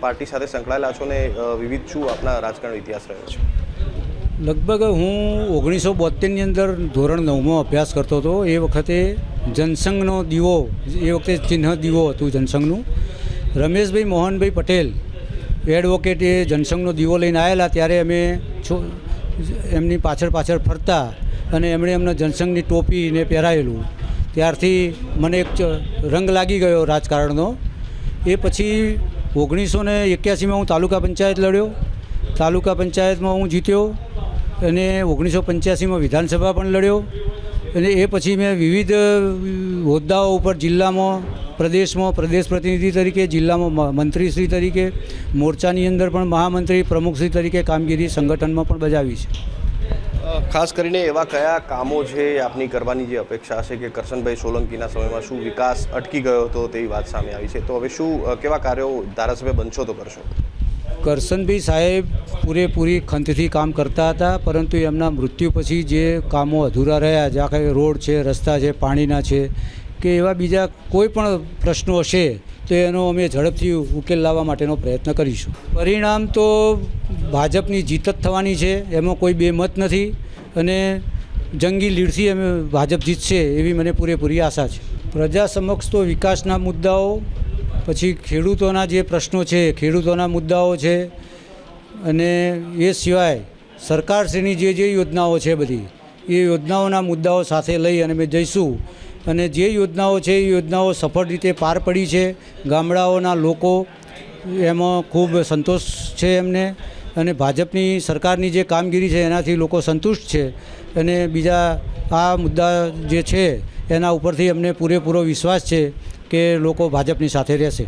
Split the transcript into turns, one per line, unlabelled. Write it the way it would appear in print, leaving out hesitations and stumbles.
Party સાથે સંકળાયેલા છો ને વિવિધ શું આપના રાજકારણ ઇતિહાસ રહ્યો છે?
લગભગ હું 1972ની અંદર ધોરણ 9માં અભ્યાસ કરતો હતો. એ વખતે જનસંઘનો દીવો, એ વખતે ચિહ્ન દીવો હતું જનસંઘનું. રમેશભાઈ મોહનભાઈ પટેલ એડવોકેટ એ જનસંઘનો દીવો લઈને આવેલા, ત્યારે અમે એમની પાછળ ફરતા અને એમણે અમને જનસંઘની ટોપીને પહેરાયેલું. ત્યારથી મને એક રંગ લાગી ગયો રાજકારણનો. એ પછી 1981માં હું તાલુકા પંચાયત લડ્યો. તાલુકા પંચાયતમાં હું જીત્યો અને 1985માં વિધાનસભા પણ લડ્યો. અને એ પછી મેં વિવિધ હોદ્દાઓ ઉપર જિલ્લામાં, પ્રદેશમાં પ્રદેશ પ્રતિનિધિ તરીકે, જિલ્લામાં મંત્રીશ્રી તરીકે, મોરચાની અંદર પણ મહામંત્રી પ્રમુખશ્રી તરીકે કામગીરી સંગઠનમાં પણ બજાવી છે.
ખાસ કરીને એવા કયા કામો છે આપની કરવાની જે અપેક્ષા છે કે કરશનભાઈ સોલંકીના સમયમાં શું વિકાસ અટકી ગયો હતો તેવી વાત સામે આવી છે, તો હવે શું કેવા કાર્યો ધારાસભ્ય બનશો તો કરશો?
કરશનભાઈ સાહેબ પૂરેપૂરી ખંતથી કામ કરતા હતા, પરંતુ એમના મૃત્યુ પછી જે કામો અધૂરા રહ્યા, જ્યાં કંઈ રોડ છે, રસ્તા છે, પાણીના છે કે એવા બીજા કોઈ પણ પ્રશ્નો હશે તો એનો અમે ઝડપથી ઉકેલ લાવવા માટેનો પ્રયત્ન કરીશું. પરિણામ તો ભાજપની જીત જ થવાની છે, એમાં કોઈ બેમત નથી અને જંગી લીડથી અમે ભાજપ જીતશે એવી મને પૂરેપૂરી આશા છે. પ્રજા સમક્ષ તો વિકાસના મુદ્દાઓ, પછી ખેડૂતોના જે પ્રશ્નો છે, ખેડૂતોના મુદ્દાઓ છે, અને એ સિવાય સરકારશ્રીની જે યોજનાઓ છે બધી એ યોજનાઓના મુદ્દાઓ સાથે લઈ અને અમે જઈશું. અને જે યોજનાઓ છે એ યોજનાઓ સફળ રીતે પાર પડી છે. ગામડાઓના લોકો એમાં ખૂબ સંતોષ છે એમને, અને ભાજપની સરકારની જે કામગીરી છે એનાથી લોકો સંતુષ્ટ છે. અને બીજા આ મુદ્દા જે છે એના ઉપરથી અમને પૂરેપૂરો વિશ્વાસ છે કે લોકો ભાજપની સાથે રહેશે.